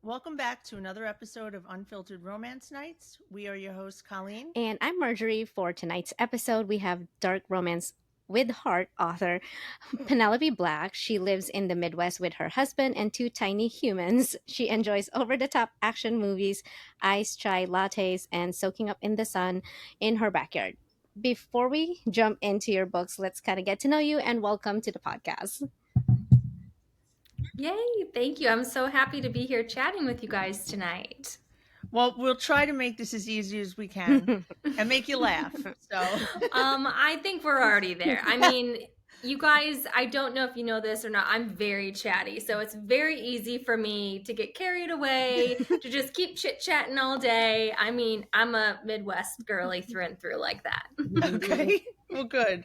Welcome back to another episode of Unfiltered Romance Nights. We are your hosts, Colleen. And I'm Marjorie. For tonight's episode, we have dark romance with heart author Penelope Black. She lives in the Midwest with her husband and two tiny humans. She enjoys over the top action movies, iced chai lattes, and soaking up in the sun in her backyard. Before we jump into your books, let's kind of get to know you and welcome to the podcast. Yay, thank you. I'm so happy to be here chatting with you guys tonight. Well, we'll try to make this as easy as we can and make you laugh. So, I think we're already there. I mean, you guys, I don't know if you know this or not, I'm very chatty. So it's very easy for me to get carried away, to just keep chit-chatting all day. I mean, I'm a Midwest girly through and through like that. okay. Well, good.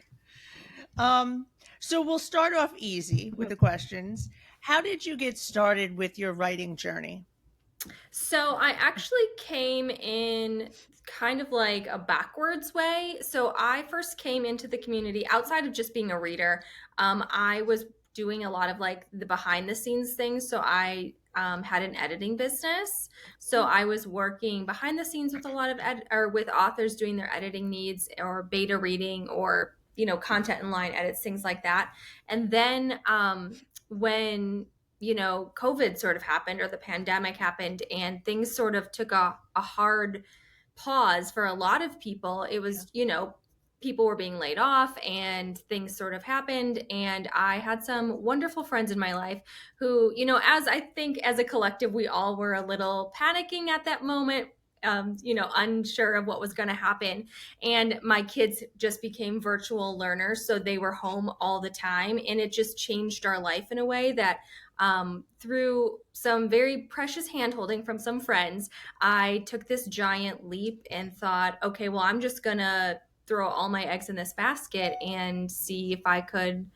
So we'll start off easy with the questions. How did you get started with your writing journey? So I actually came in kind of like a backwards way. So I first came into the community outside of just being a reader. I was doing a lot of like the behind the scenes things. So I had an editing business. So I was working behind the scenes with a lot of with authors doing their editing needs or beta reading or content in line edits, things like that. And then when COVID sort of happened or the pandemic happened and things sort of took a hard pause for a lot of people. It was, people were being laid off and things sort of happened. And I had some wonderful friends in my life who, as I think as a collective, we all were a little panicking at that moment. Unsure of what was going to happen. And my kids just became virtual learners. So they were home all the time. And it just changed our life in a way that through some very precious handholding from some friends, I took this giant leap and thought, okay, well, I'm just going to throw all my eggs in this basket and see if I could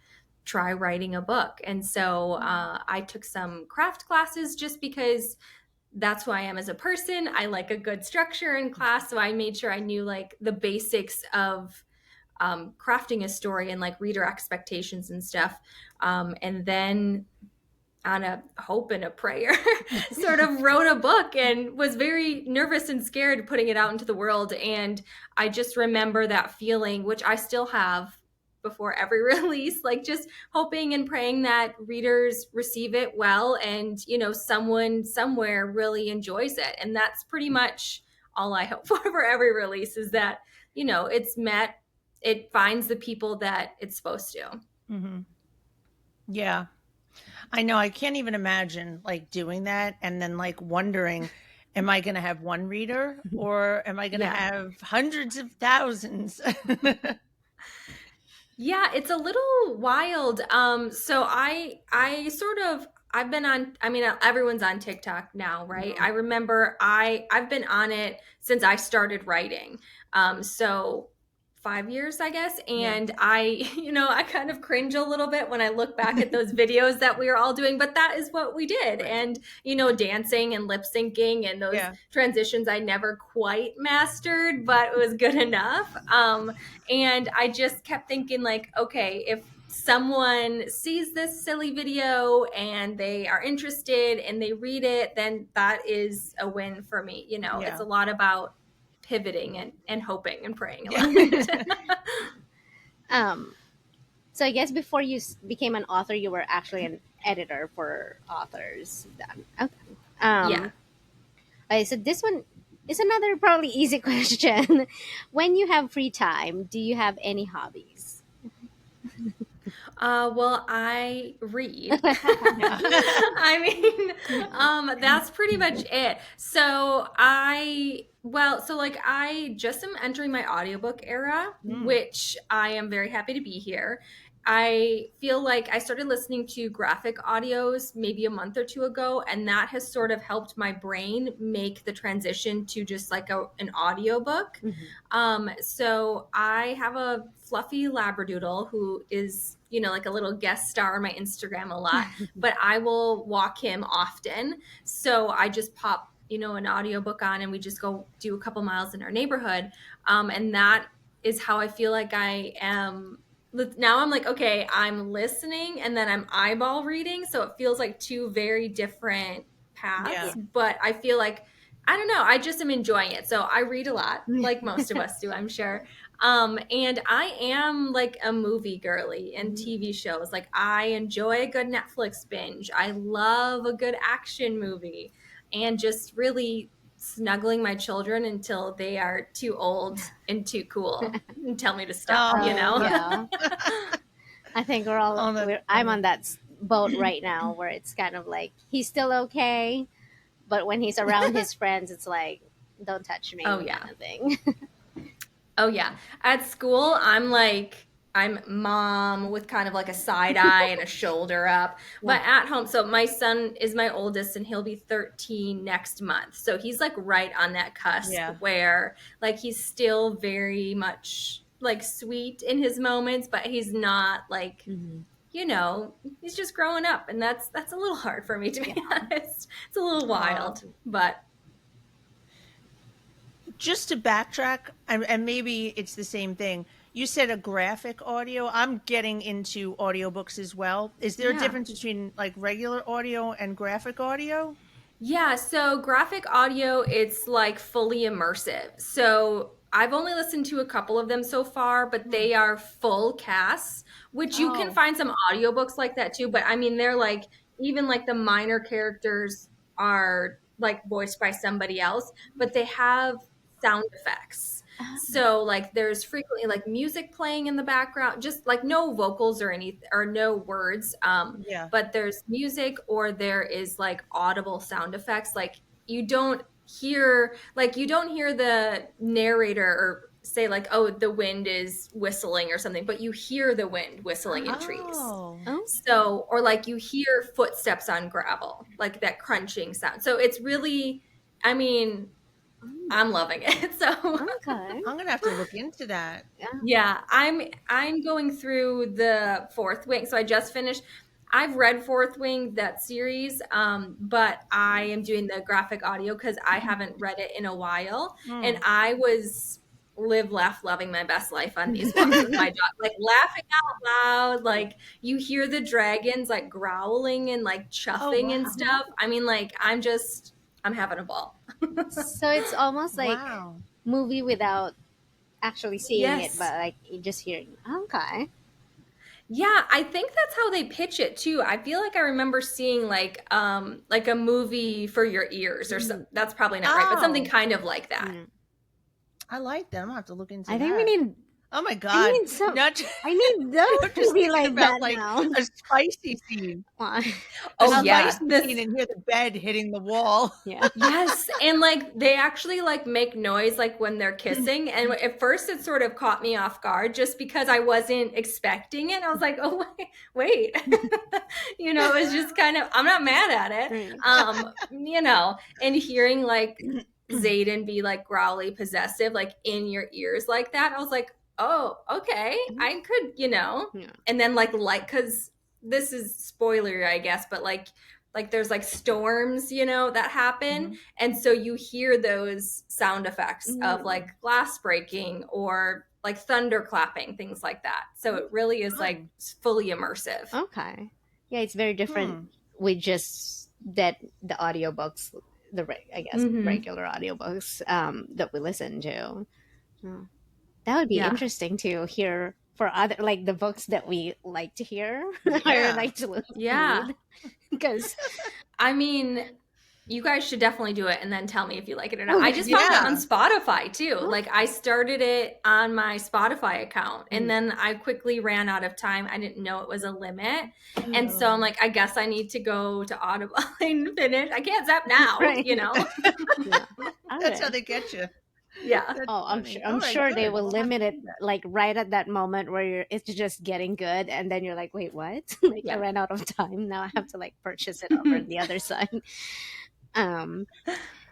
try writing a book. And so I took some craft classes just because that's who I am as a person. I like a good structure in class. So I made sure I knew like the basics of crafting a story and like reader expectations and stuff. And then on a hope and a prayer, sort of wrote a book and was very nervous and scared putting it out into the world. And I just remember that feeling, which I still have before every release, like just hoping and praying that readers receive it well and, someone somewhere really enjoys it. And that's pretty much all I hope for every release is that, it finds the people that it's supposed to. Mm-hmm. Yeah. I know. I can't even imagine like doing that and then like wondering, am I going to have one reader or am I going to have hundreds of thousands? Yeah, it's a little wild. So I've been on, I mean, everyone's on TikTok now, right? I remember I've been on it since I started writing. So 5 years, I guess. And I kind of cringe a little bit when I look back at those videos that we were all doing, but that is what we did. Right. And, dancing and lip syncing and those transitions I never quite mastered, but it was good enough. And I just kept thinking like, okay, if someone sees this silly video and they are interested and they read it, then that is a win for me. It's a lot about pivoting and hoping and praying a lot. So I guess before you became an author, you were actually an editor for authors. Okay. So this one is another probably easy question. When you have free time, do you have any hobbies? Well, I read. I mean, that's pretty much it. So I just am entering my audiobook era, which I am very happy to be here. I feel like I started listening to graphic audios maybe a month or two ago, and that has sort of helped my brain make the transition to just like an audiobook. So I have a fluffy Labradoodle who is, like a little guest star on my Instagram a lot, but I will walk him often. So I just pop an audiobook on and we just go do a couple miles in our neighborhood. And that is how I feel like I am. Now I'm like, okay, I'm listening and then I'm eyeball reading. So it feels like two very different paths, Yeah. but I feel like I don't know, I just am enjoying it. So I read a lot, like most of us do, I'm sure. And I am like a movie girly and TV shows. Like I enjoy a good Netflix binge. I love a good action movie and just really snuggling my children until they are too old and too cool and tell me to stop, you Oh, know? Yeah. I think oh, that's I'm funny. on that boat right now where it's kind of like he's still okay, but when he's around his friends, it's like, don't touch Oh, me, yeah. kind of thing. Oh yeah. At school, I'm mom with kind of like a side eye and a shoulder up. Yeah. But at home, so my son is my oldest and he'll be 13 next month. So he's like right on that cusp Yeah. where like he's still very much like sweet in his moments, but he's not like, Hmm. he's just growing up and that's a little hard for me to be honest. It's a little Uh, wild, but just to backtrack, and maybe it's the same thing. You said a graphic audio. I'm getting into audiobooks as well. Is there a yeah. difference between like regular audio and graphic audio? Yeah, so graphic audio, it's like fully immersive. So I've only listened to a couple of them so far, but Hmm. they are full casts, which you can Oh, find some audiobooks like that too. But I mean, they're like, even like the minor characters are like voiced by somebody else, but they have sound effects. So like there's frequently like music playing in the background, just like no vocals or any or no words. yeah. But there's music or there is like audible sound effects. Like you don't hear the narrator or say like, oh, the wind is whistling or something, but you hear the wind whistling in trees. Oh, Oh. So, or like you hear footsteps on gravel, like that crunching sound. So it's really, I mean, I'm loving it. So Okay. I'm gonna have to look into that. Yeah. yeah, I'm going through the Fourth Wing. So I just finished. I've read Fourth Wing, that series, but I am doing the graphic audio because I haven't read it in a while, and Hmm. I was live, laugh, loving my best life on these books with my dog, like laughing out loud. Like you hear the dragons like growling and like Oh, chuffing and wow. stuff. I mean, like I'm having a ball. So it's almost like Wow. movie without actually seeing it, Yes. but like you just hearing. Okay. Yeah, I think that's how they pitch it too. I feel like I remember seeing like a movie for your ears or so. Mm. That's probably not right, but something Oh, kind of like that. Mm. I like that. I'm gonna have to look into I think we that. need. Oh my I God. need some. Not I need those I'm to just be thinking like about that like now. a spicy scene. Why? A Oh I'll look. yeah, spicy this scene and hear the bed hitting the wall. Yeah. yes, and like they actually like make noise like when they're kissing, and at first it sort of caught me off guard just because I wasn't expecting it. I was like, oh wait, it was just kind of I'm not mad at it, Right. and hearing like Zayden be like growly possessive like in your ears like that. I was like, oh, okay, I could, Yeah. and then like because this is spoiler, I guess, but like there's like storms, that happen, Mhm. and so you hear those sound effects of Mm. like glass breaking or like thunder clapping, things like that. So it really is like Oh. fully immersive. Okay. Yeah, it's very different Hmm. with just that the audiobooks, I guess Mm-hmm. regular audiobooks that we listen to. Oh. That would be Yeah. interesting to hear for other like the books that we like to hear or Yeah. like to Yeah. read because I mean, you guys should definitely do it and then tell me if you like it or not. I okay. just found it on Yeah. Spotify too. Oh, Like I started it on my Spotify account and mm, then I quickly ran out of time. I didn't know it was a limit. And mm, so I'm Oh. like, I guess I need to go to Audible and finish. I can't zap now, right. Yeah. All That's how right. they get you. Yeah. That's Oh, funny. I'm All right, sure they good. will We'll have to limit it do that. like right at that moment where it's just getting good, and then you're like, wait, what? Like I Yeah. ran out of time. Now I have to like purchase it over on the other side. Um,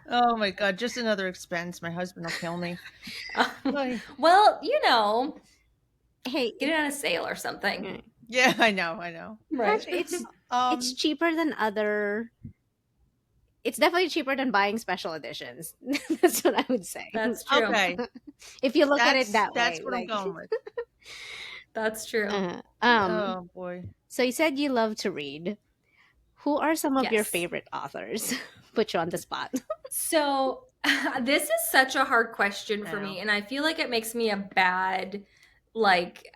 Oh my God, just another expense. My husband will kill me. Oy. Well, hey, get it on a sale or something. mm, Yeah, I know, I know. Right. actually, it's Um, cheaper than other. It's definitely cheaper than buying special editions. That's what I would say. That's true. okay. If you look at it that That's way, what I'm like, going with. That's true. uh, Oh boy. so you said you love to read. Who are some of your Yes. favorite authors? Put you on the spot. So this is such a hard question I for know. me, and I feel like it makes me a bad like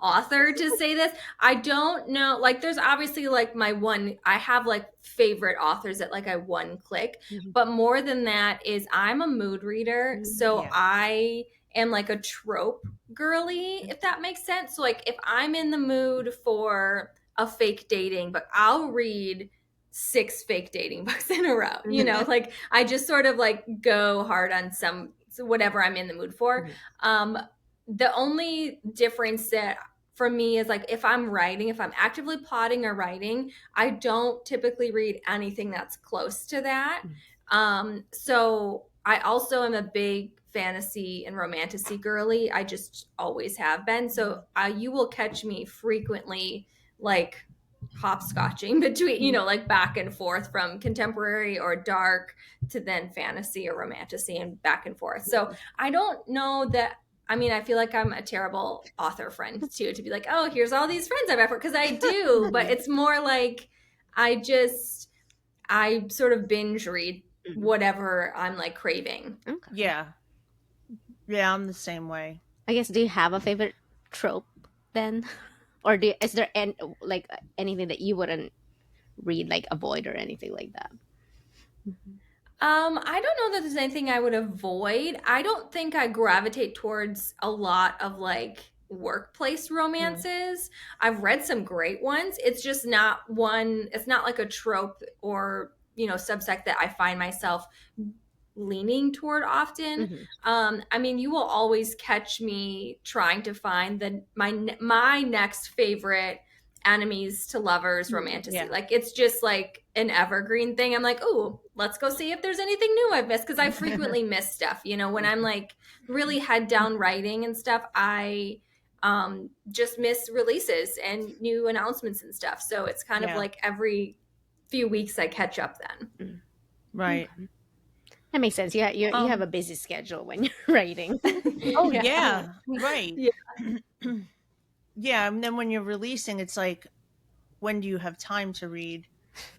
author to say this. I don't know, like there's obviously like my one, I have like favorite authors that like I one click, Mhm. but more than that is I'm a mood reader, so Yeah. I am like a trope girly, if that makes sense. So like if I'm in the mood for a fake dating book, I'll read 6 fake dating books in a row. Like I just sort of like go hard on some whatever I'm in the mood for. Mhm. Um, the only difference that for me is like if I'm writing, if I'm actively plotting or writing, I don't typically read anything that's close to that. Mhm. So I also am a big fantasy and romantasy girly. I just always have been. So you will catch me frequently like hopscotching between, like back and forth from contemporary or dark to then fantasy or romantasy and back and forth. So I don't know that. I mean, I feel like I'm a terrible author friend too, to be like, oh, here's all these friends I've ever, because I do, but it's more like I sort of binge read Mhm. whatever I'm like craving. Okay. Yeah. Yeah, I'm the same way. I guess, do you have a favorite trope then? Or is there like anything that you wouldn't read, like avoid or anything like that? Mhm. I don't know that there's anything I would avoid. I don't think I gravitate towards a lot of like workplace Mm. romances. I've read some great ones. It's just not one, it's not like a trope or, subsect that I find myself leaning toward often. Mhm. I mean, you will always catch me trying to find my next favorite enemies to lovers romantasy. Yeah. Like it's just like an evergreen thing. I'm like, oh, let's go see if there's anything new I've missed, because I frequently miss stuff. When I'm like really head down writing and stuff, I just miss releases and new announcements and stuff. So it's kind of Yeah. like every few weeks I catch up then. Mm. Right. Okay. That makes sense. Yeah, you have a Um busy schedule when you're writing. oh Yeah. yeah, right. Yeah. Yeah, and then when you're releasing, it's like, when do you have time to read?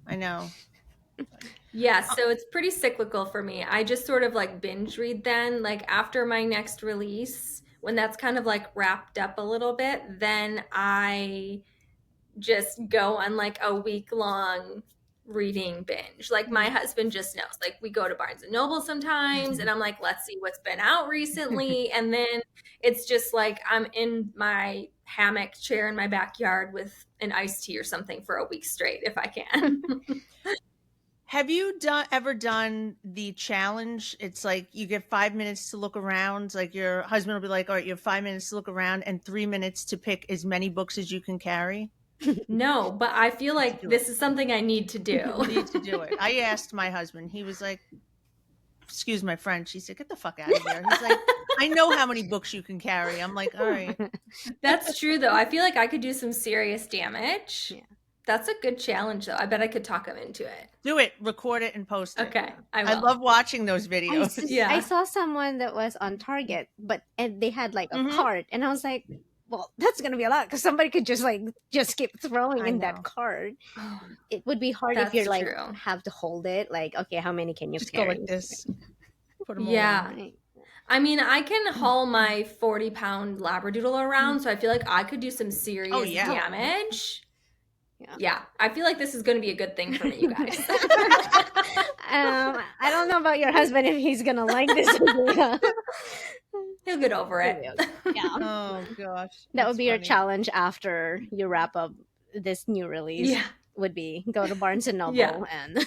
I know. Yeah, Uh, so it's pretty cyclical for me. I just sort of like binge read then, like after my next release, when that's kind of like wrapped up a little bit, then I just go on like a week long reading binge. Like my husband just knows. Like we go to Barnes and Noble sometimes and I'm like, let's see what's been out recently. And then it's just like I'm in my hammock chair in my backyard with an iced tea or something for a week straight if I can. have you ever done the challenge? It's like you get 5 minutes to look around. Like your husband will be like, "All right, you have 5 minutes to look around and 3 minutes to pick as many books as you can carry." No, but I feel You should like do it. this is something I need to You do. need to do it. I asked my husband. He was like, "Excuse my French." He said, "Get the fuck out of here." He's like, "I know how many books you can carry." I'm like, "All right." That's true, though. I feel like I could do some serious damage. Yeah. That's a good challenge, though. I bet I could talk him into it. Do it, record it, and post it. Okay, I I will. love watching those I, videos. I Yeah. saw someone that was on Target, and they had like a Hmm. cart, and I was like, well, that's gonna be a lot because somebody could just keep throwing I in that know. cart. Oh, It would be hard if you're that's like true. have to hold it. Like, okay, how many can you Just go carry? like this. Put them away. Yeah. Right. I mean, I can haul my 40-pound Labradoodle around, so I feel like I could do some Oh serious yeah. damage. Yeah. Yeah, I feel like this is going to be a good thing for me, you guys. I don't know about your husband if he's gonna like this idea. He'll get over He'll it. be okay. Yeah. Oh gosh. That would That's be your funny. challenge after you wrap up this new release. Yeah. Would be go to Barnes and Noble Yeah. and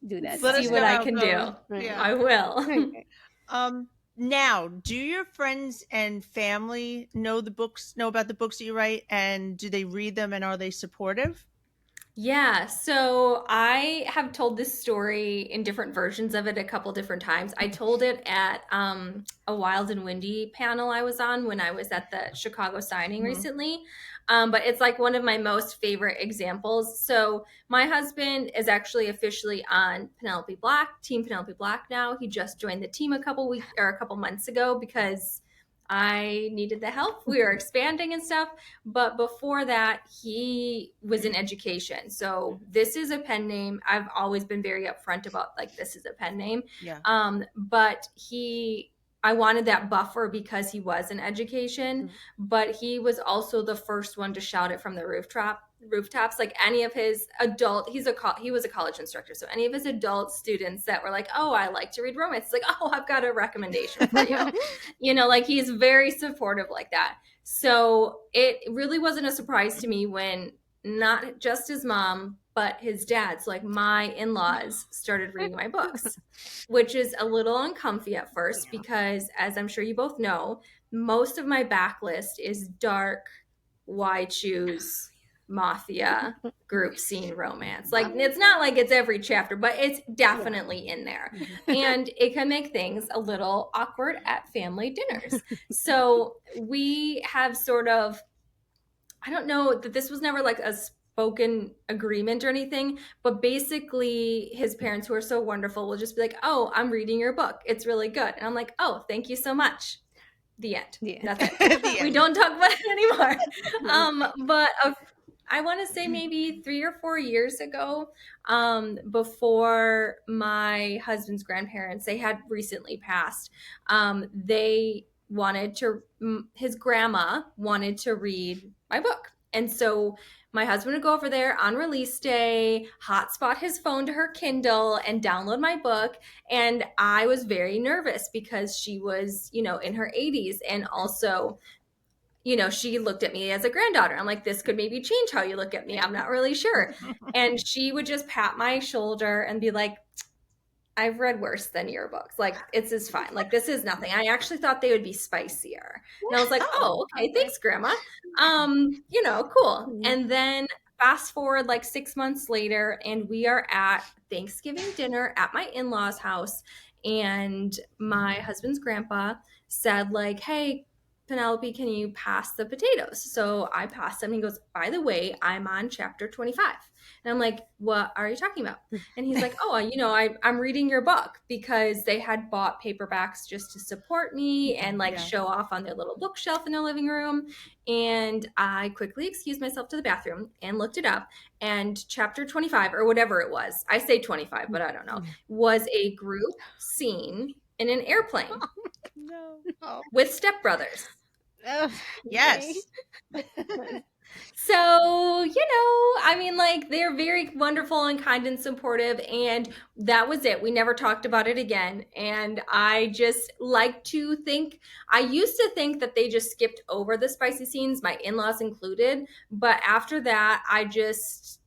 do that. Let See us what know I how it can goes. do. Right. Yeah. I will. Okay. Now, do your friends and family know about the books that you write, and do they read them, and are they supportive? Yeah, so I have told this story in different versions of it a couple different times. I told it at a Wild and Windy panel I was on when I was at the Chicago signing Mhm. recently. But it's like one of my most favorite examples. So my husband is actually officially on Penelope Black, Team Penelope Black now. He just joined the team a couple months ago because I needed the help. We were expanding and stuff. But before that, he was in education. So this is a pen name. I've always been very upfront about like, this is a pen name. Yeah. But I wanted that buffer because he was in education, but he was also the first one to shout it from the rooftops. Like any of his adult, he was a college instructor, so any of his adult students that were like, oh, I like to read romance, it's like, oh, I've got a recommendation for you. Like he's very supportive like that. So it really wasn't a surprise to me when not just his mom but his dad, so like my in-laws, started reading my books, which is a little uncomfy at first because, as I'm sure you both know, most of my backlist is dark, why choose mafia group scene romance. Like it's not like it's every chapter, but it's definitely in there. And it can make things a little awkward at family dinners. So we have sort of, I don't know that this was never like a spoken agreement or anything, but basically his parents, who are so wonderful, will just be like, oh, I'm reading your book, it's really good. And I'm like, oh, thank you so much. The end. That's it. We don't talk about it anymore. But I want to say maybe 3 or 4 years ago, before my husband's grandparents, they had recently passed. His grandma wanted to read my book. And so my husband would go over there on release day, hotspot his phone to her Kindle and download my book. And I was very nervous because she was, in her 80s. And also, she looked at me as a granddaughter. I'm like, this could maybe change how you look at me. I'm not really sure. And she would just pat my shoulder and be like, I've read worse than your books. Like, it's is fine. Like, this is nothing. I actually thought they would be spicier. And I was like, oh, okay, thanks, Grandma. Cool. And then fast forward like 6 months later, and we are at Thanksgiving dinner at my in-laws' house. And my husband's grandpa said, like, hey, Penelope, can you pass the potatoes? So I passed him. He goes, by the way, I'm on chapter 25. And I'm like, what are you talking about? And he's like, oh, I'm reading your book, because they had bought paperbacks just to support me and like show off on their little bookshelf in their living room. And I quickly excused myself to the bathroom and looked it up. And chapter 25, or whatever it was, I say 25, but I don't know, was a group scene in an airplane with stepbrothers. Yes. So, I mean, like, they're very wonderful and kind and supportive. And that was it. We never talked about it again. And I just like to think, I used to think that they just skipped over the spicy scenes, my in-laws included. But after that, I just,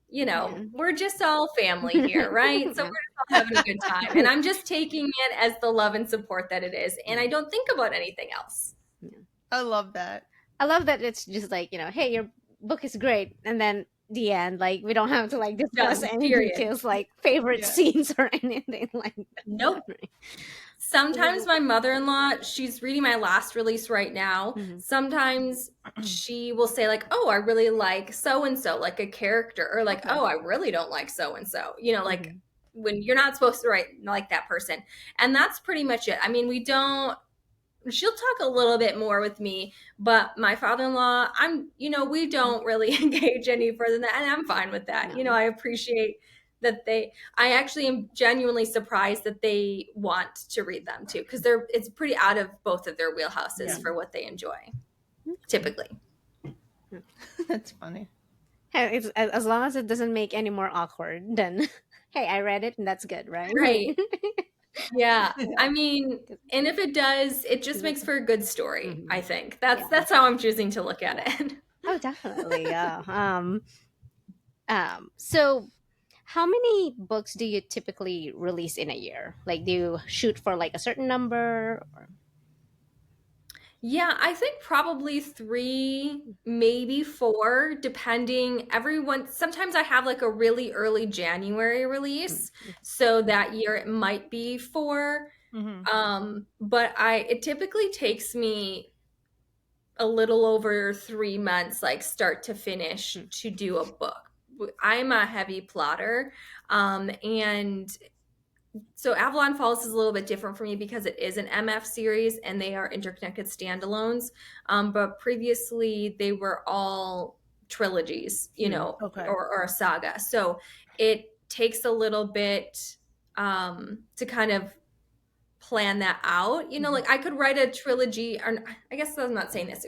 we're just all family here, right? So we're just all having a good time. And I'm just taking it as the love and support that it is. And I don't think about anything else. I love that. I love that it's just like, hey, your book is great. And then the end, like, we don't have to like discuss any details, like favorite scenes or anything like that. Nope. Sometimes my mother-in-law, she's reading my last release right now. Sometimes she will say like, oh, I really like so-and-so, like a character, or like, oh, I really don't like so-and-so, like when you're not supposed to write like that person. And that's pretty much it. I mean, she'll talk a little bit more with me, but my father-in-law, we don't really engage any further than that. And I'm fine with that. I appreciate that I actually am genuinely surprised that they want to read them too, because it's pretty out of both of their wheelhouses for what they enjoy, typically. That's funny. Hey, it's, as long as it doesn't make any more awkward, then hey, I read it and that's good, right? Right. Yeah. I mean, and if it does, it just makes for a good story, I think. That's how I'm choosing to look at it. Oh, definitely. Yeah. So how many books do you typically release in a year? Like, do you shoot for like a certain number? Or? Yeah, I think probably 3, maybe 4, depending. Sometimes I have like a really early January release. So that year it might be 4. But it typically takes me a little over 3 months, like start to finish, to do a book. I'm a heavy plotter. And so Avalon Falls is a little bit different for me because it is an MF series and they are interconnected standalones. But previously they were all trilogies, Okay. or a saga. So it takes a little bit to kind of plan that out. Like I could write a trilogy, or I guess I'm not saying this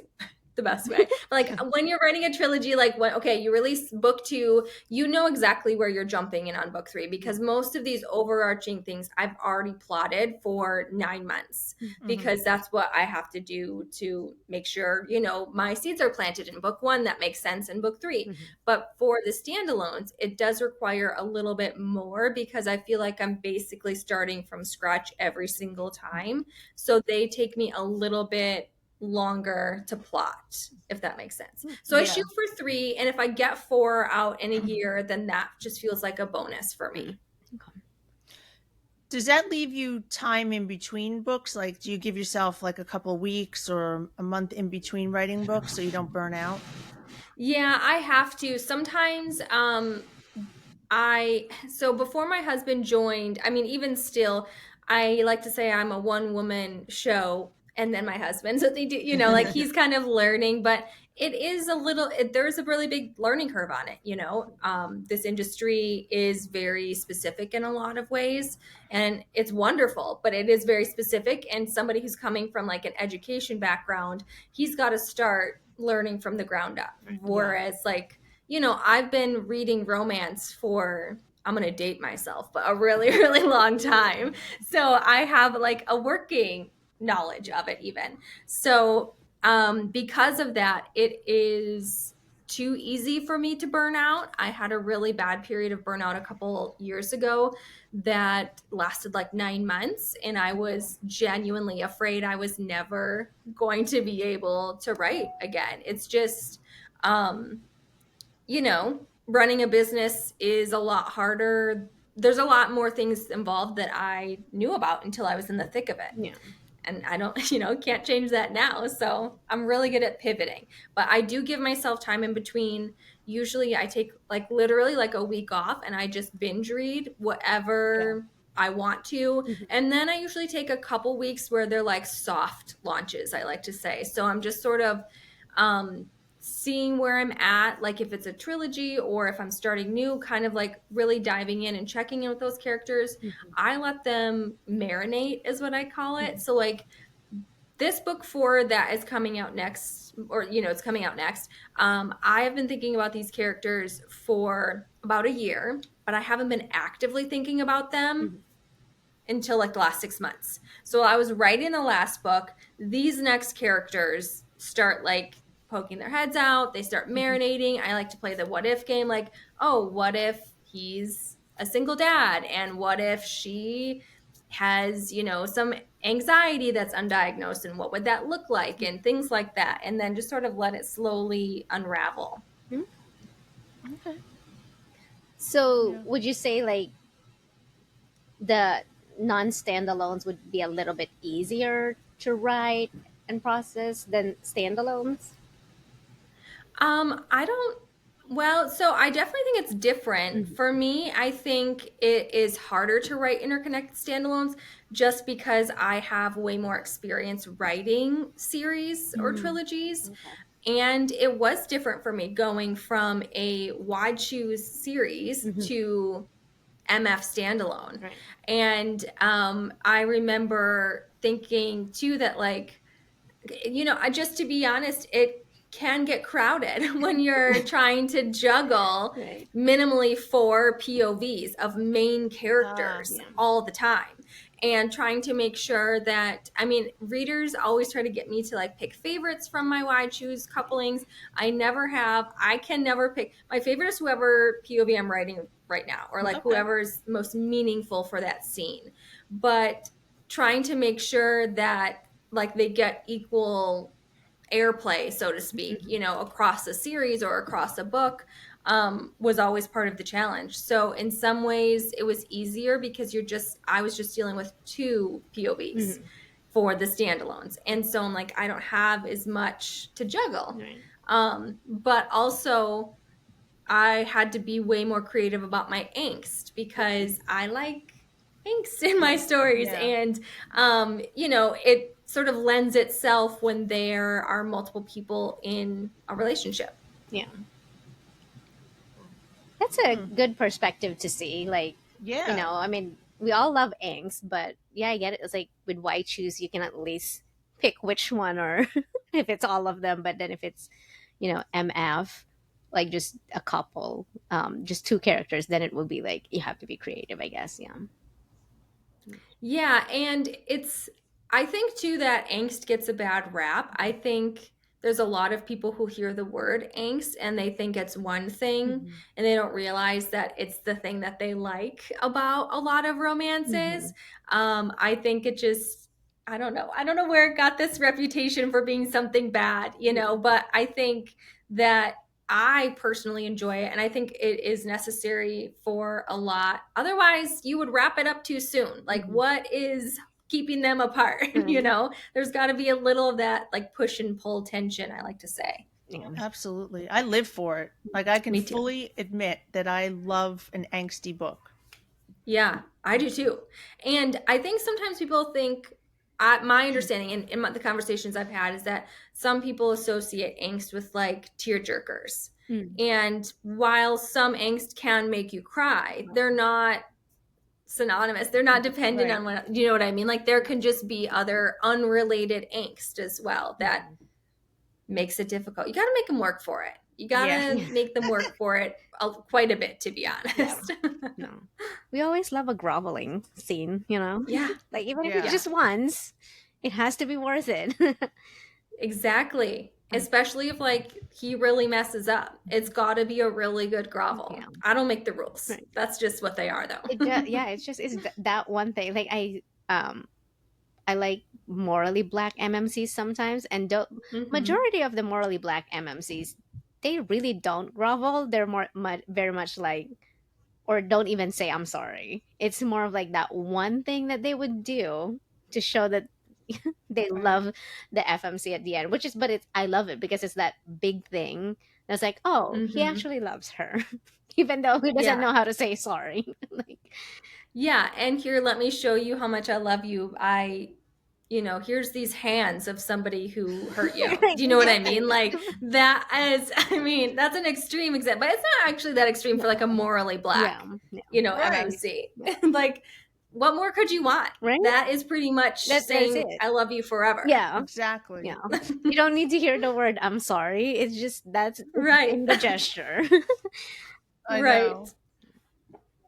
the best way. Like when you're writing a trilogy, like okay, you release book 2, you know exactly where you're jumping in on book 3 because most of these overarching things I've already plotted for 9 months because that's what I have to do to make sure, my seeds are planted in book 1 that makes sense in book 3. But for the standalones, it does require a little bit more because I feel like I'm basically starting from scratch every single time. So they take me a little bit longer to plot, if that makes sense. So I shoot for 3, and if I get 4 out in a year, then that just feels like a bonus for me. Okay. Does that leave you time in between books? Like, do you give yourself like a couple weeks or a month in between writing books so you don't burn out? Yeah, I have to. Sometimes so before my husband joined, I mean, even still, I like to say I'm a one woman show and then my husband. So they do, like he's kind of learning, but it is there's a really big learning curve on it. This industry is very specific in a lot of ways and it's wonderful, but it is very specific. And somebody who's coming from like an education background, he's got to start learning from the ground up. Whereas like, I've been reading romance for, I'm going to date myself, but a really, really long time. So I have like a working knowledge of it even. So because of that, it is too easy for me to burn out. I had a really bad period of burnout a couple years ago that lasted like 9 months. And I was genuinely afraid I was never going to be able to write again. It's just, running a business is a lot harder. There's a lot more things involved that I knew about until I was in the thick of it. Yeah. And I don't, can't change that now. So I'm really good at pivoting. But I do give myself time in between. Usually I take like literally like a week off and I just binge read whatever I want to. And then I usually take a couple weeks where they're like soft launches, I like to say. So I'm just sort of seeing where I'm at, like if it's a trilogy or if I'm starting new, kind of like really diving in and checking in with those characters. I let them marinate, is what I call it. So like this book 4 that is coming out next, or it's coming out next, I have been thinking about these characters for about a year, but I haven't been actively thinking about them until like the last 6 months. So I was writing the last book. These next characters start like poking their heads out. They start marinating. I like to play the what if game. Like, oh, what if he's a single dad? And what if she has, some anxiety that's undiagnosed? And what would that look like? And things like that. And then just sort of let it slowly unravel. Okay. So would you say like the non-standalones would be a little bit easier to write and process than standalones? I don't. Well, so I definitely think it's different. For me, I think it is harder to write interconnected standalones just because I have way more experience writing series or trilogies. And it was different for me going from a Wide Shoes series to MF standalone. Right. And I remember thinking too that like, just to be honest, it can get crowded when you're trying to juggle minimally 4 POVs of main characters all the time. And trying to make sure that, I mean, readers always try to get me to like pick favorites from my Wide Shoes couplings. I can never pick. My favorite is whoever POV I'm writing right now, or like whoever's most meaningful for that scene. But trying to make sure that like they get equal airplay, so to speak, across a series or across a book, was always part of the challenge. So in some ways it was easier because I was just dealing with 2 POVs for the standalones. And so I'm like, I don't have as much to juggle. But also I had to be way more creative about my angst because I like angst in my stories. Yeah. And, it sort of lends itself when there are multiple people in a relationship. Yeah. That's a Hmm. good perspective to see. Like, Yeah. I mean, we all love angst, but yeah, I get it. It's like with why choose, you can at least pick which one, or if it's all of them. But then if it's, MF, like just a couple, just two characters, then it would be like you have to be creative, I guess. Yeah. Yeah, and I think too that angst gets a bad rap. I think there's a lot of people who hear the word angst and they think it's one thing Hmm. and they don't realize that it's the thing that they like about a lot of romances. Hmm. I think it just, I don't know. I don't know where it got this reputation for being something bad, Yeah. but I think that I personally enjoy it, and I think it is necessary for a lot. Otherwise, you would wrap it up too soon. Like, Hmm. what is keeping them apart? Right. There's got to be a little of that, like, push and pull tension, I like to say. Yeah. Absolutely. I live for it. Like I can Me too. fully admit that I love an angsty book. Yeah, I do too. And I think sometimes people think, my understanding in the conversations I've had is that some people associate angst with like tear jerkers. Mm. And while some angst can make you cry, they're not synonymous. They're not dependent Right. on what, you know what I mean? Like there can just be other unrelated angst as well that Mhm. makes it difficult. You got to make them work for it. You got Yeah. to Yeah. make them work for it quite a bit, to be Yeah. honest. No. We always love a groveling scene, Yeah, like even if it's Yeah. yeah, just once, it has to be worth it. exactly. Especially if like he really messes up. It's got to be a really good grovel. Yeah. I don't make the rules. Right. That's just what they are, It just, though. yeah, that one thing. Like I like morally black MMCs sometimes, and the Hmm. majority of the morally black MMCs, they really don't grovel. They're very much like, or don't even say I'm sorry. It's more of like that one thing that they would do to show that they Right. love the FMC at the end, which is, but it's, I love it because it's that big thing that's like, oh, he Hmm. actually loves her, even though he doesn't Yeah. know how to say sorry. Like, Yeah. And here, let me show you how much I love you. Here's these hands of somebody who hurt you. right, Do you know what I exactly. mean? Like that is, I mean, that's an extreme example, but it's not actually that extreme for like a No. morally Yeah, black, yeah, Right. MMC. yeah. Like, what more could you want? Right. That is pretty much That's saying, it. I love you forever. Yeah, Exactly. yeah. You don't need to hear the word "I'm sorry." It's just that's Right. in the gesture. I Right. know.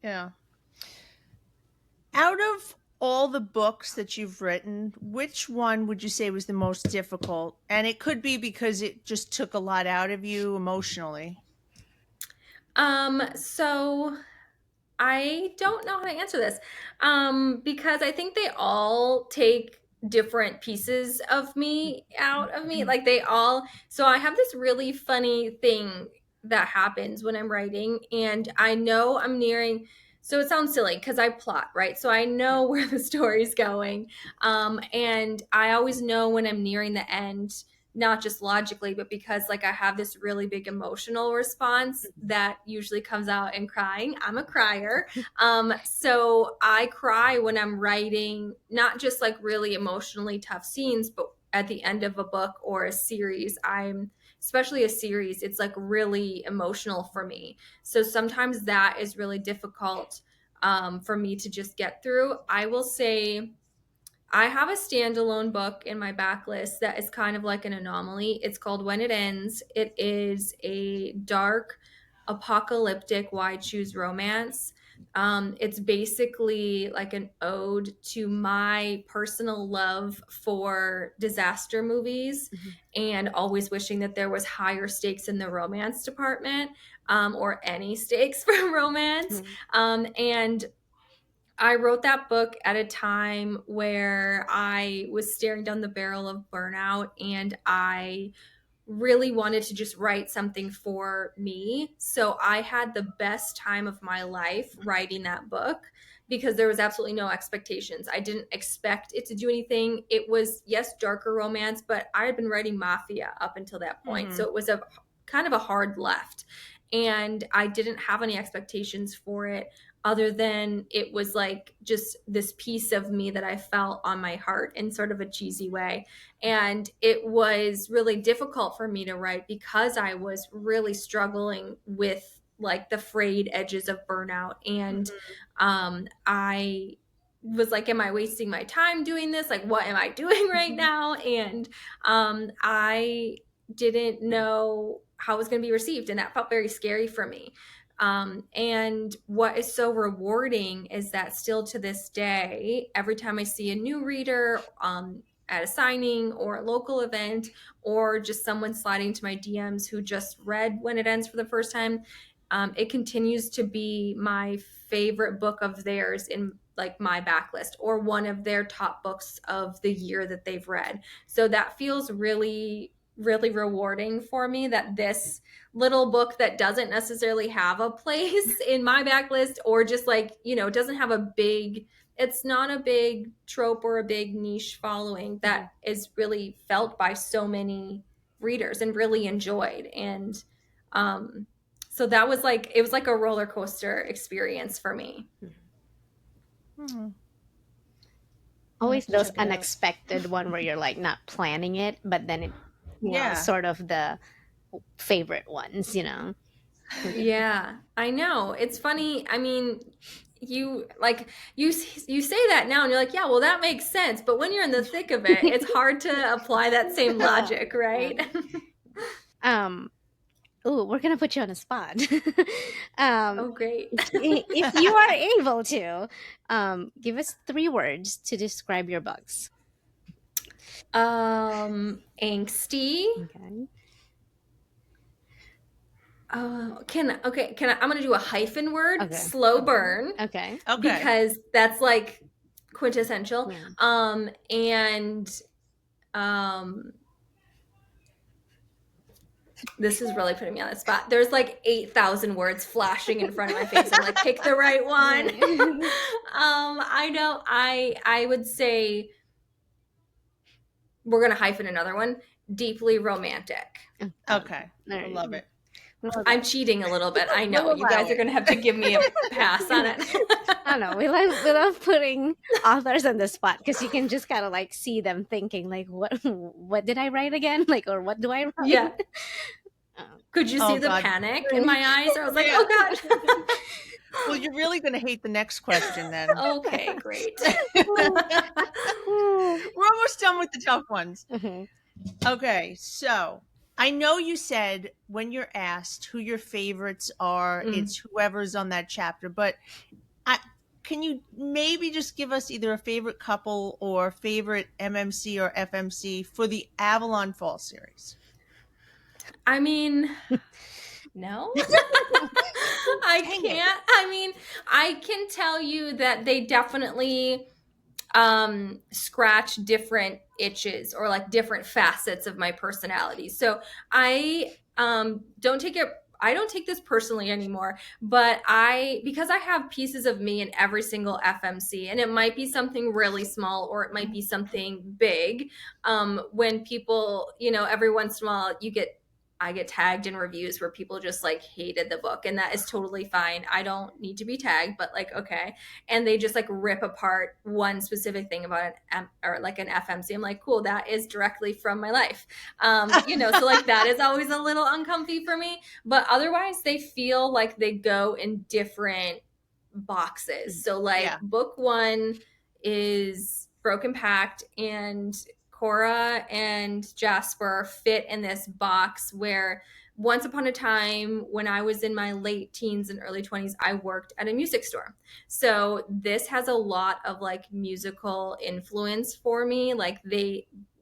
Yeah. Out of all the books that you've written, which one would you say was the most difficult? And it could be because it just took a lot out of you emotionally. So I don't know how to answer this, because I think they all take different pieces of me out of me. Like they all, so I have this really funny thing that happens when I'm writing, and I know I'm nearing. So it sounds silly because I plot, right? So I know where the story's going, and I always know when I'm nearing the end, not just logically, but because like I have this really big emotional response that usually comes out in crying. I'm a crier. So I cry when I'm writing, not just like really emotionally tough scenes, but at the end of a book or a series, especially a series, it's like really emotional for me. So sometimes that is really difficult for me to just get through. I will say I have a standalone book in my backlist that is kind of like an anomaly. It's called When It Ends. It is a dark, apocalyptic why choose romance. It's basically like an ode to my personal love for disaster movies Mhm. and always wishing that there was higher stakes in the romance department, or any stakes for romance. Mhm. And I wrote that book at a time where I was staring down the barrel of burnout and I really wanted to just write something for me. So I had the best time of my life writing that book because there was absolutely no expectations. I didn't expect it to do anything. It was, yes, darker romance, but I had been writing mafia up until that point. Hmm. So it was a kind of a hard left. And I didn't have any expectations for it. other than it was like just this piece of me that I felt on my heart in sort of a cheesy way. And it was really difficult for me to write because I was really struggling with like the frayed edges of burnout. And I was like, am I wasting my time doing this? Like, what am I doing right now? And I didn't know how it was going to be received. And that felt very scary for me. And what is so rewarding is that still to this day, every time I see a new reader at a signing or a local event, or just someone sliding to my DMs who just read When It Ends for the first time, it continues to be my favorite book of theirs in like my backlist, or one of their top books of the year that they've read. So that feels really, really rewarding for me, that this little book that doesn't necessarily have a place in my backlist, or just like, doesn't have it's not a big trope or a big niche following, that is really felt by so many readers and really enjoyed. And so that was like, it was like a roller coaster experience for me. Always those unexpected one where you're like not planning it, but then it sort of the favorite ones. Yeah, I know. It's funny. I mean, you say that now and you're like, yeah, well, that makes sense. But when you're in the thick of it, it's hard to apply that same logic, right? Oh, we're gonna put you on a spot. Oh, great. If you are able to, give us 3 words to describe your books. Angsty. Okay. Can I? I'm gonna do a hyphen word. Okay. Slow burn. Okay. Because that's like quintessential. Yeah. And this is really putting me on the spot. There's like 8,000 words flashing in front of my face. I'm like, pick the right one. I know. I would say we're gonna hyphen another one. Deeply romantic. Okay, I love it. I'm cheating a little bit. I know. You guys are going to have to give me a pass on it. I don't know. We love putting authors on the spot because you can just kind of like see them thinking like, what did I write again? Like, or what do I write? Yeah. Could you see the panic in my eyes? I was like, oh God. Well, you're really going to hate the next question then. Okay, great. We're almost done with the tough ones. Mm-hmm. Okay, so I know you said when you're asked who your favorites are, it's whoever's on that chapter, but can you maybe just give us either a favorite couple or favorite MMC or FMC for the Avalon Fall series? I mean, no. I can't. I mean, I can tell you that they definitely scratch different itches or like different facets of my personality. So I don't take this personally anymore, but because I have pieces of me in every single FMC, and it might be something really small or it might be something big. When people, every once in a while I get tagged in reviews where people just like hated the book, and that is totally fine. I don't need to be tagged, but like, okay. And they just like rip apart one specific thing about an FMC. I'm like, cool, that is directly from my life. So like that is always a little uncomfy for me, but otherwise they feel like they go in different boxes. So like book 1 is Broken Pact, and Cora and Jasper fit in this box where once upon a time when I was in my late teens and early 20s, I worked at a music store. So this has a lot of like musical influence for me. Like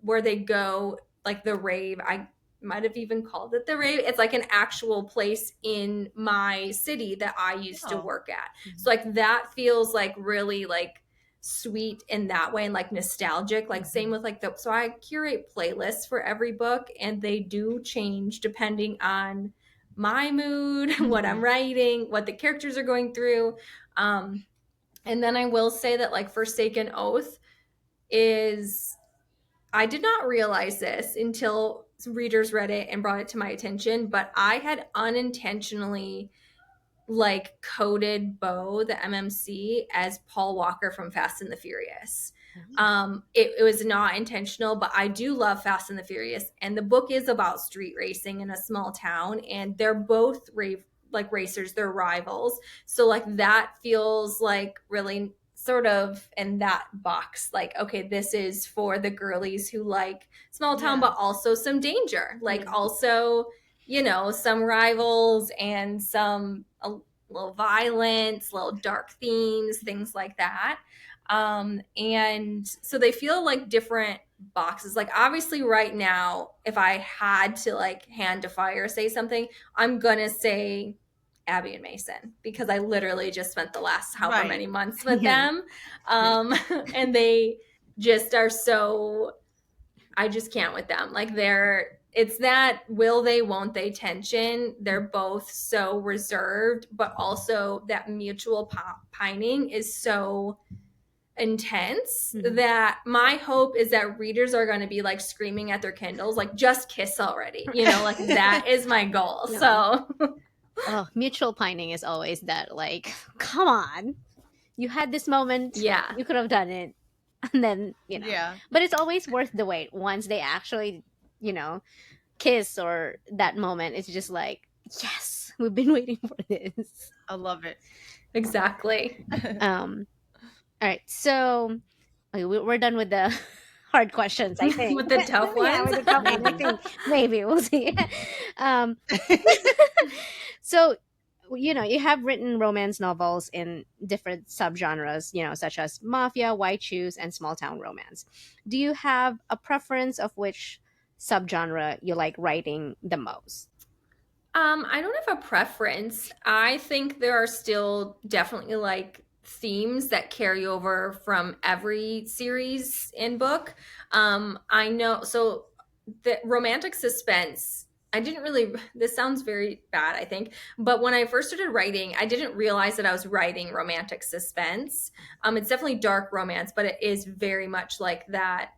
where they go, like the rave, I might have even called it the rave. It's like an actual place in my city that I used to work at. So like that feels like really like sweet in that way and like nostalgic. Like same with like so I curate playlists for every book, and they do change depending on my mood, what I'm writing, what the characters are going through. And then I will say that like Forsaken Oath is, I did not realize this until readers read it and brought it to my attention, but I had unintentionally like coded Bo, the MMC, as Paul Walker from Fast and the Furious. It was not intentional, but I do love Fast and the Furious, and the book is about street racing in a small town, and they're both like racers, they're rivals. So like that feels like really sort of in that box, like, okay, this is for the girlies who like small town, but also some danger, like also, you know, some rivals and some a little violence, little dark themes, things like that. And so they feel like different boxes. Like obviously right now, if I had to like hand to fire say something, I'm gonna say Abby and Mason, because I literally just spent the last however many months with them. And they just are so, I just can't with them. Like it's that will they, won't they tension. They're both so reserved, but also that mutual pining is so intense that my hope is that readers are going to be like screaming at their Kindles, like, just kiss already, you know, like that is my goal. So mutual pining is always that, like, come on, you had this moment, you could have done it, and then, you know, but it's always worth the wait once they actually, you know, kiss, or that moment. It's just like, yes, we've been waiting for this. I love it. Exactly. All right, so we're done with the hard questions, I think. With the tough ones. Yeah, with the tough ones. I think maybe we'll see. So, you know, you have written romance novels in different subgenres, you know, such as mafia, white shoes, and small town romance. Do you have a preference of which subgenre you like writing the most? I don't have a preference. I think there are still definitely like themes that carry over from every series and book. I know, so the romantic suspense, I didn't really, this sounds very bad, I think, but when I first started writing, I didn't realize that I was writing romantic suspense. It's definitely dark romance, but it is very much like that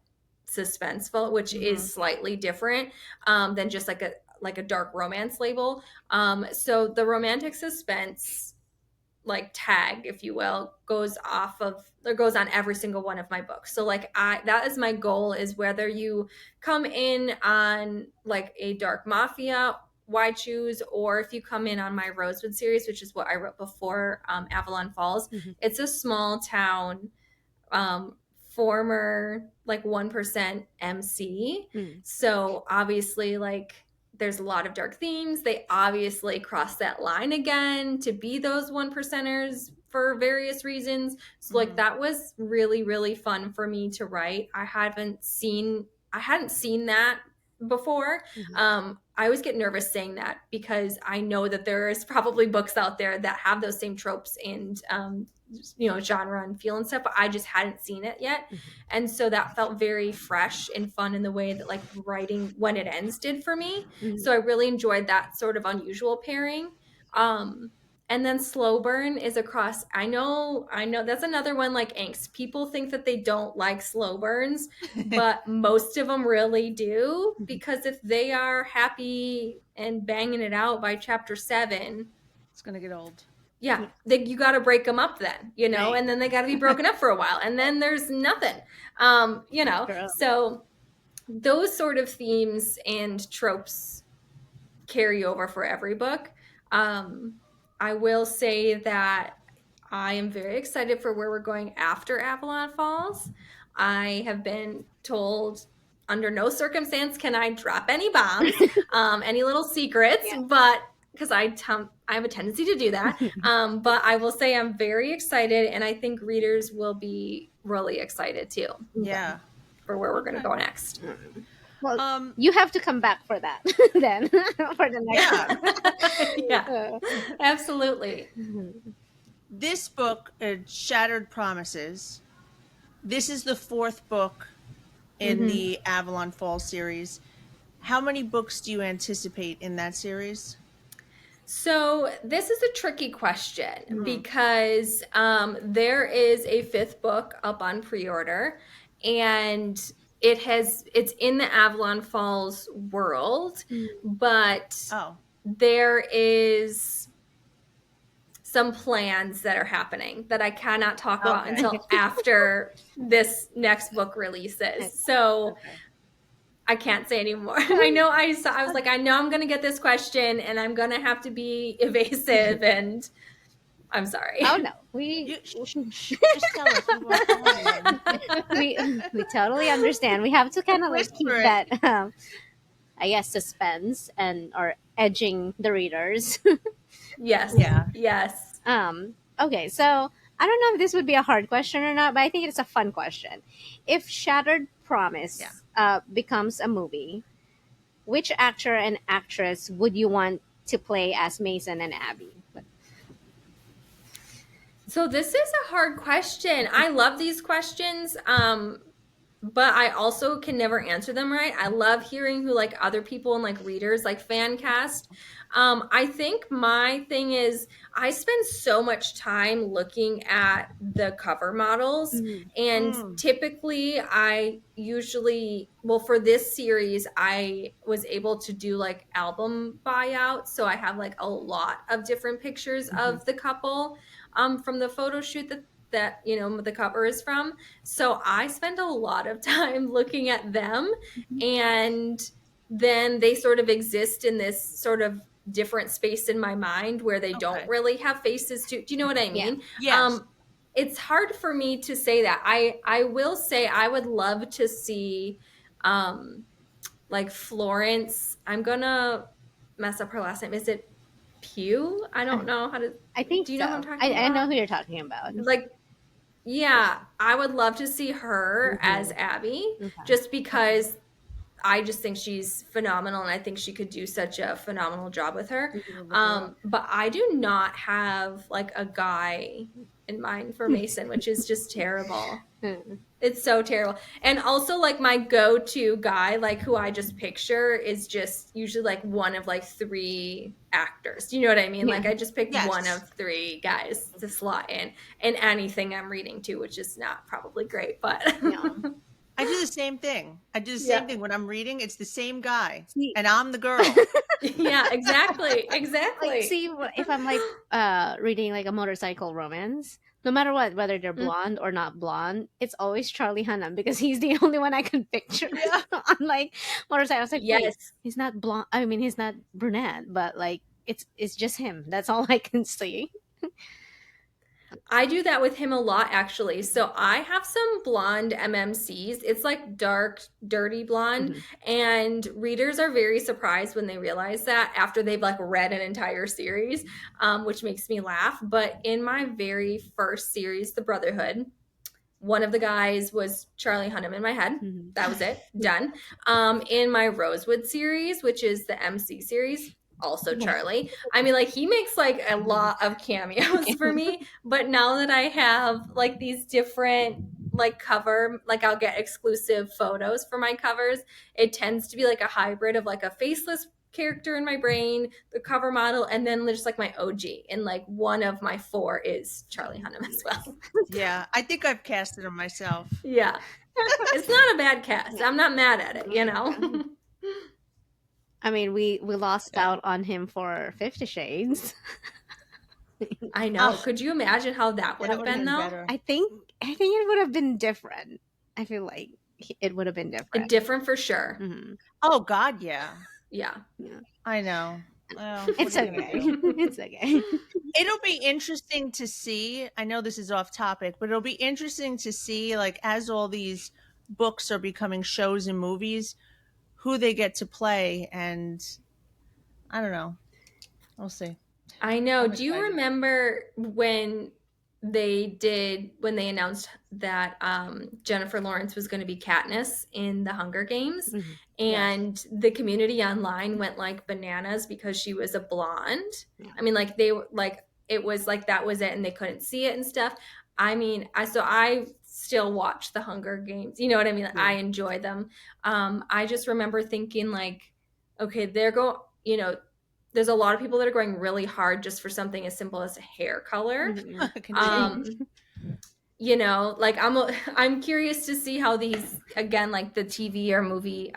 suspenseful, which is slightly different than just like a dark romance label. So the romantic suspense like tag, if you will, goes on every single one of my books. So like that is my goal, is whether you come in on like a dark mafia, Why Choose, or if you come in on my Rosewood series, which is what I wrote before Avalon Falls. It's a small town, former like 1% MC. So obviously like there's a lot of dark themes. They obviously cross that line again to be those 1%ers for various reasons. So like that was really, really fun for me to write. I hadn't seen that before. I always get nervous saying that because I know that there is probably books out there that have those same tropes and you know, genre and feel and stuff, but I just hadn't seen it yet. And so that felt very fresh and fun in the way that like writing When It Ends did for me. So I really enjoyed that sort of unusual pairing. And then Slow Burn is across, I know that's another one like Angst. People think that they don't like slow burns, but most of them really do, because if they are happy and banging it out by chapter 7, it's going to get old. Yeah, you got to break them up then, you know, and then they got to be broken up for a while, and then there's nothing, you know. So those sort of themes and tropes carry over for every book. I will say that I am very excited for where we're going after Avalon Falls. I have been told under no circumstance can I drop any bombs, any little secrets, but because I have a tendency to do that. But I will say I'm very excited, and I think readers will be really excited too. Yeah. For where we're going to go next. Well, you have to come back for that then for the next one. Yeah, absolutely. This book, Shattered Promises, this is the 4th book in the Avalon Falls series. How many books do you anticipate in that series? So this is a tricky question because there is a 5th book up on pre-order, and it's in the Avalon Falls world, but there is some plans that are happening that I cannot talk about until after this next book releases. So I can't say anymore. I know I was like, I know I'm going to get this question and I'm going to have to be evasive, and I'm sorry. Oh no, just tell us. we totally understand. We have to kind of like keep that, I guess, suspense and or edging the readers. Yes. Yeah. Yes. Okay, so I don't know if this would be a hard question or not, but I think it's a fun question. If Shattered Promise becomes a movie, which actor and actress would you want to play as Mason and Abby? So this is a hard question. I love these questions. But I also can never answer them right. I love hearing who like other people and like readers like fan cast. I think my thing is I spend so much time looking at the cover models, and typically I usually, well, for this series I was able to do like album buyouts, so I have like a lot of different pictures of the couple from the photo shoot that you know the cover is from. So I spend a lot of time looking at them, and then they sort of exist in this sort of different space in my mind where they don't really have faces to. Do you know what I mean? Yes. It's hard for me to say that. I will say I would love to see like Florence. I'm gonna mess up her last name. Is it Pugh? I don't know how to. I think Do you so. know who I'm talking about? I know who you're talking about. Like, yeah, I would love to see her as Abby, just because I just think she's phenomenal, and I think she could do such a phenomenal job with her. But I do not have like a guy in mind for Mason, which is just terrible. It's so terrible. And also like my go-to guy, like who I just picture, is just usually like one of like 3 actors. Do you know what I mean? Like I just picked one of 3 guys to slot in anything I'm reading too, which is not probably great, but I do the same thing. I do the same thing when I'm reading. It's the same guy, and I'm the girl. Yeah, exactly. Like, see, if I'm like reading like a motorcycle romance, no matter what, whether they're blonde or not blonde, it's always Charlie Hunnam because he's the only one I can picture. On like motorcycle, I was like, wait, he's not blonde. I mean, he's not brunette, but like it's just him. That's all I can see. I do that with him a lot, actually. So I have some blonde MMCs. It's like dark, dirty blonde. And readers are very surprised when they realize that after they've like read an entire series, which makes me laugh. But in my very first series, The Brotherhood, one of the guys was Charlie Hunnam in my head. That was it. Done. In my Rosewood series, which is the MC series, also Charlie. I mean, like he makes like a lot of cameos for me, but now that I have like these different like cover, like I'll get exclusive photos for my covers, it tends to be like a hybrid of like a faceless character in my brain, the cover model, and then just like my OG, and like one of my 4 is Charlie Hunnam as well. Yeah, I think I've casted him myself. Yeah. It's not a bad cast. I'm not mad at it, you know. I mean, we lost out on him for 50 Shades. I know. Could you imagine how that would have been, though? Better. I think it would have been different. I feel like it would have been different. Different for sure. Oh God, yeah. Yeah. I know. Well, it's okay. It's okay. It'll be interesting to see. I know this is off topic, but it'll be interesting to see, like, as all these books are becoming shows and movies, who they get to play, and I don't know. We'll see. I know. Do you remember when they announced that Jennifer Lawrence was going to be Katniss in the Hunger Games, and the community online went like bananas because she was a blonde. I mean, like they like it was like that was it, and they couldn't see it and stuff. I mean, I still watch the Hunger Games. You know what I mean? Like, I enjoy them. I just remember thinking like, okay, you know, there's a lot of people that are going really hard just for something as simple as a hair color. You know, like I'm curious to see how these, again, like the TV or movie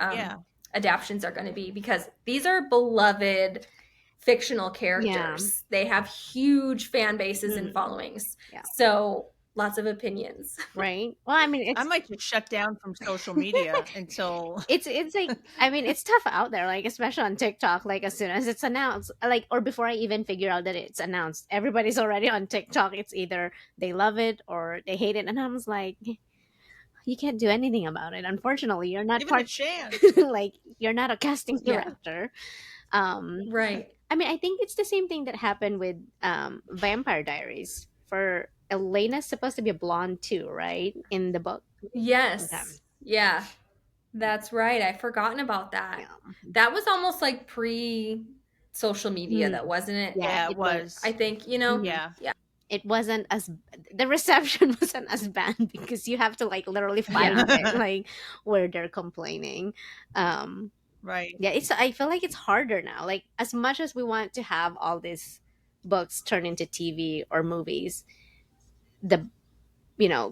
adaptions are going to be, because these are beloved fictional Yeah. characters. They have huge fan bases and Mm, followings. yeah. So lots of opinions. Right. Well, I mean, I might just shut down from social media until it's like, I mean, it's tough out there, like especially on TikTok. Like as soon as it's announced, like, or before I even figure out that it's announced, everybody's already on TikTok. It's either they love it or they hate it, and I was like, you can't do anything about it. Unfortunately, you're not give it a part. chance. Like you're not a casting Yeah. director. Um, Right. I mean, I think it's the same thing that happened with Vampire Diaries. For Elena's supposed to be a blonde too, right? In the book. Okay. Yes. Yeah. That's right. I've forgotten about that. Yeah. That was almost like pre social media, Mm, that wasn't it? yeah, Yeah, it it was. I was. think, Mhm. Yeah. yeah. It wasn't as the reception wasn't as bad because you have to like literally Yeah. find it like where they're complaining. Um, Right. yeah, it's I feel like it's harder now. Like as much as we want to have all these books turned into TV or movies, the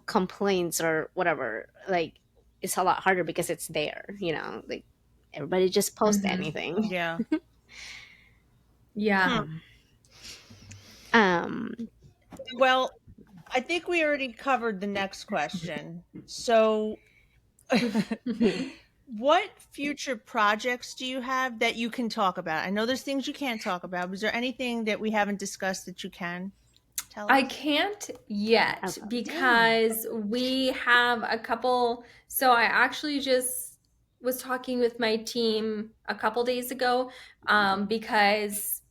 complaints or whatever, like it's a lot harder because it's there, like everybody just post Mhm. anything. Yeah. Yeah. Hmm. um um Well, I think we already covered the next question. So, what future projects do you have that you can talk about? I know there's things you can't talk about, but is there anything that we haven't discussed that you can tell I us? can't yet oh, dang. because we have a couple. So I actually just was talking with my team a couple days ago, because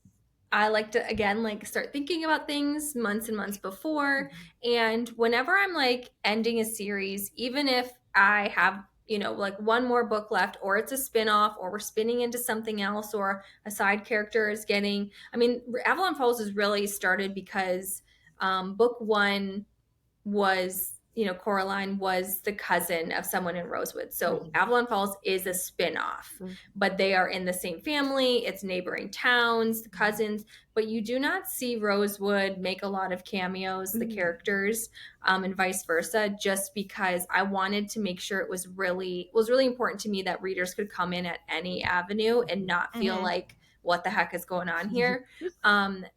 I like to, again, like start thinking about things months and months before. And whenever I'm like ending a series, even if I have, like one more book left, or it's a spin-off, or we're spinning into something else, or a side character is getting, I mean, Avalon Falls is really started because book one was, Coraline was the cousin of someone in Rosewood. So Mhm. Avalon Falls is a spin-off, Mhm. but they are in the same family. It's neighboring towns, the cousins, but you do not see Rosewood make a lot of cameos, the Mhm. characters, and vice versa, just because I wanted to make sure it was really important to me that readers could come in at any avenue and not feel Mhm. like, what the heck is going on here?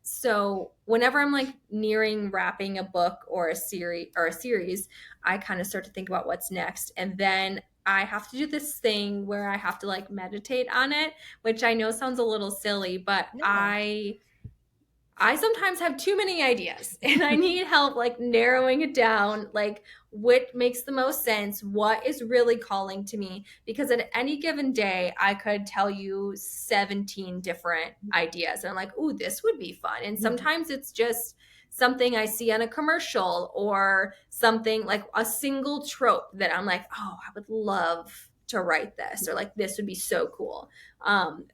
So whenever I'm like nearing wrapping a book or a series, I kind of start to think about what's next. And then I have to do this thing where I have to like meditate on it, which I know sounds a little silly, but No. I sometimes have too many ideas and I need help like narrowing it down, like what makes the most sense, what is really calling to me. Because at any given day, I could tell you 17 different ideas. And I'm like, ooh, this would be fun. And sometimes it's just something I see on a commercial, or something like a single trope that I'm like, oh, I would love to write this, or like this would be so cool.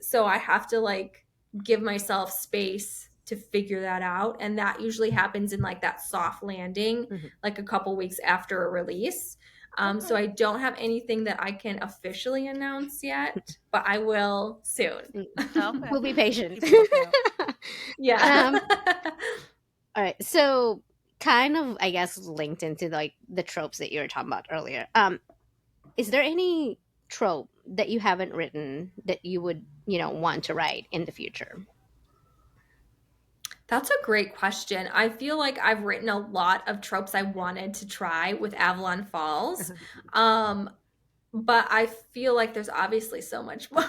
So I have to like give myself space to figure that out, and that usually happens in like that soft landing, Mhm. like a couple weeks after a release. So Okay. I don't have anything that I can officially announce yet, but I will soon. Mm. Okay. We'll be patient. Keep a lookout. Yeah. um all right, so kind of, I guess, linked into like the tropes that you were talking about earlier. Is there any trope that you haven't written that you would want to write in the future? That's a great question. I feel like I've written a lot of tropes I wanted to try with Avalon Falls. Um, but I feel like there's obviously so much more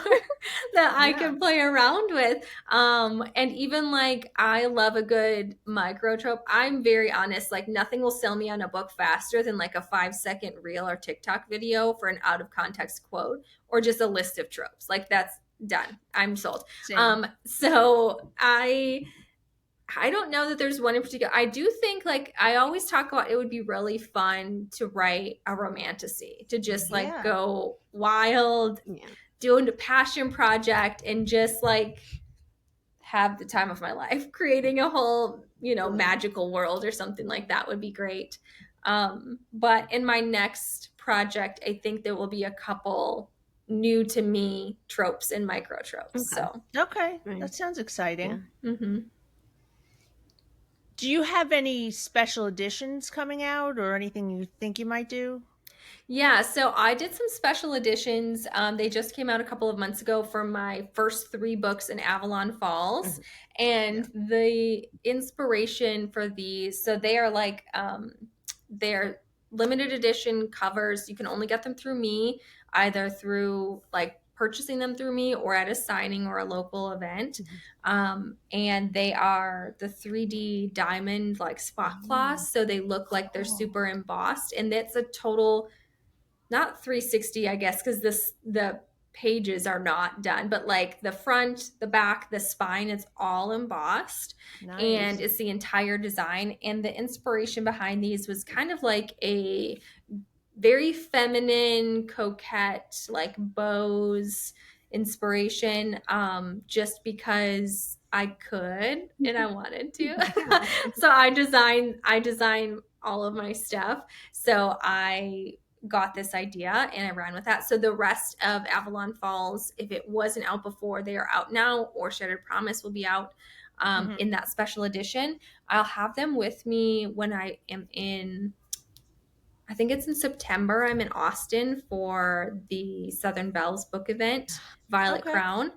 that I Yeah. can play around with. And even like I love a good micro trope. I'm very honest, like nothing will sell me on a book faster than like a 5-second reel or TikTok video for an out of context quote, or just a list of tropes. Like that's done. I'm sold. Same. So I don't know that there's one in particular. I do think like I always talk about, it would be really fun to write a romantasy, to just like Yeah. go wild, Yeah. do a passion project, and just like have the time of my life creating a whole, magical world or something like that would be great. But in my next project, I think there will be a couple new to me tropes and micro tropes. Okay. So, Okay. Right. That sounds Yeah. exciting. mhm. Do you have any special editions coming out or anything you think you might do? Yeah, so I did some special editions. They just came out a couple of months ago for my first three books in Avalon Falls. Mhm. And the inspiration for these, so they are like they're limited edition covers. You can only get them through me, either through like purchasing them through me or at a signing or a local event. Mhm. And they are the 3D diamond like spot Mm. cloths, so they look like they're Oh, super embossed, and that's a total not 360, I guess, because the pages are not done, but like the front, the back, the spine, it's all embossed, and nice. it's the entire design. And the inspiration behind these was kind of like a very feminine, coquette, like bows inspiration, just because I could and I wanted to. Yeah. So I design all of my stuff. So I got this idea and I ran with that. So the rest of Avalon Falls, if it wasn't out before, they are out now, or Shattered Promise will be out Mhm. in that special edition. I'll have them with me when I am in, I think it's in September. I'm in Austin for the Southern Bells book event, Violet Okay. Crown.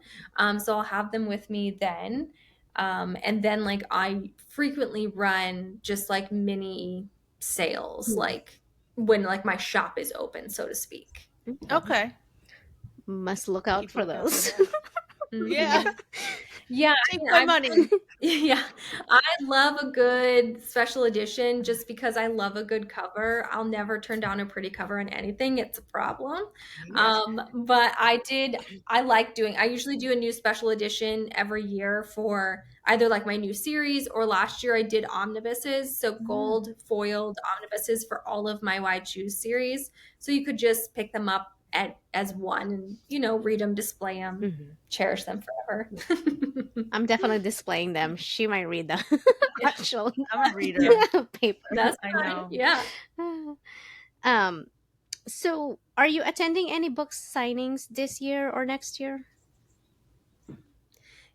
So I'll have them with me then. And then, like, I frequently run just like mini sales, Yeah. like when like my shop is open, so to speak. Okay. Okay. Must look out Keep a for lookout for those. that. Yeah. Hmm. Yeah, I Take mean, my money. yeah, I love a good special edition just because I love a good cover. I'll never turn down a pretty cover on anything. It's a problem. Yes. But I like doing, I usually do a new special edition every year for either like my new series, or last year I did omnibuses. So Mm. gold foiled omnibuses for all of my Why Choose series. So you could just pick them up as one and, read them, display them, Mhm. cherish them forever. I'm definitely displaying them. She might read the actual I'm a reader. paper. That's I fine. know. Yeah. um, so are you attending any book signings this year or next year?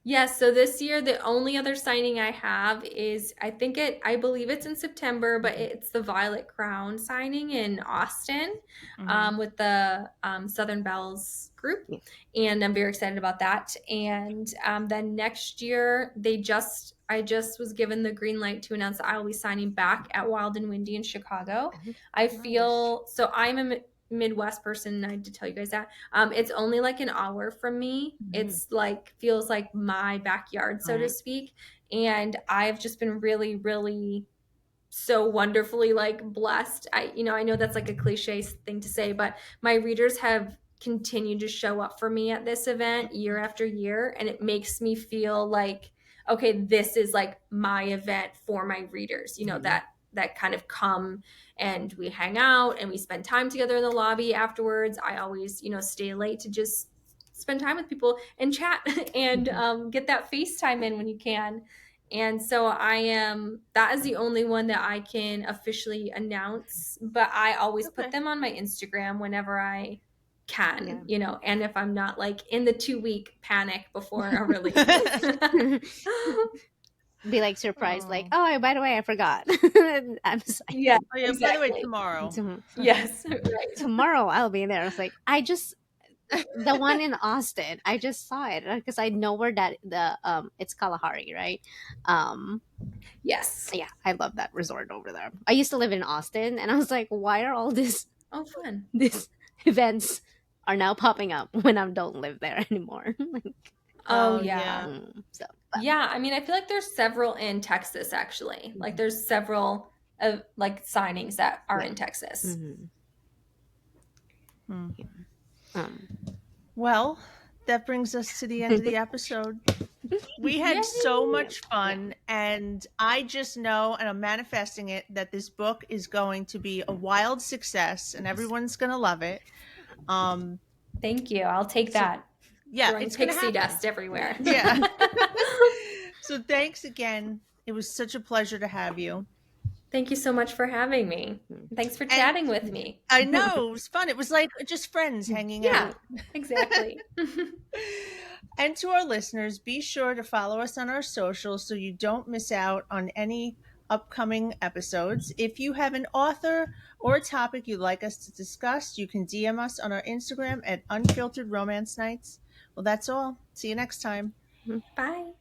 Yes, so this year the only other signing I have is, I believe it's in September, but Mhm. it's the Violet Crown signing in Austin, Mhm. with the Southern Bells group, Yeah. and I'm very excited about that. And then next year I just was given the green light to announce that I will be signing back at Wild and Windy in Chicago. Mhm. I Nice. feel so. I'm a Midwest person, and I had to tell you guys that. It's only like an hour from me. Mhm. It's like feels like my backyard, All so to right. speak. And I've just been really, really so wonderfully like blessed. I know that's like a cliche thing to say, but my readers have continued to show up for me at this event year after year, and it makes me feel like, okay, this is like my event for my readers, Mhm. that kind of come and we hang out and we spend time together in the lobby afterwards. I always, stay late to just spend time with people and chat and Mhm. get that FaceTime in when you can. And so that is the only one that I can officially announce, but I always put Okay. them on my Instagram whenever I Yeah. can, and if I'm not like in the 2-week panic before a release. Be like surprised, like, Oh. oh, by the way, I forgot. I'm Yeah, sorry. Oh yeah, by the way, exactly. tomorrow. Yes, right. Tomorrow I'll be there. I was like, I just the one in Austin. I just saw it because I know where that the it's Kalahari, right? Um, Yes. yeah, I love that resort over there. I used to live in Austin, and I was like, why are all these Oh, fun. these events are now popping up when I don't live there anymore? Like, Oh, Oh yeah. yeah. so Yeah, I mean, I feel like there's several in Texas actually. Like mhm. there's several of like signings that are Yeah. in Texas. Hmm. Hmm. Yeah. Um, Well, that brings us to the end of the episode. We had so Yay! yeah. much Yeah. fun, and I just know, and I'm manifesting it, that this book is going to be a wild success, and everyone's going to love it. Um, Thank you. I'll take so that. yeah, Throwing it's going to pixie happen. dust everywhere. Yeah. So thanks again. It was such a pleasure to have you. Thank you so much for having me. Mm. Thanks for And chatting with me. I know it was fun. It was like just friends hanging Yeah, out. exactly. And to our listeners, be sure to follow us on our socials so you don't miss out on any upcoming episodes. If you have an author or a topic you'd like us to discuss, you can DM us on our Instagram at Unfiltered Romance Nights. Well, that's all. See you next time. Bye.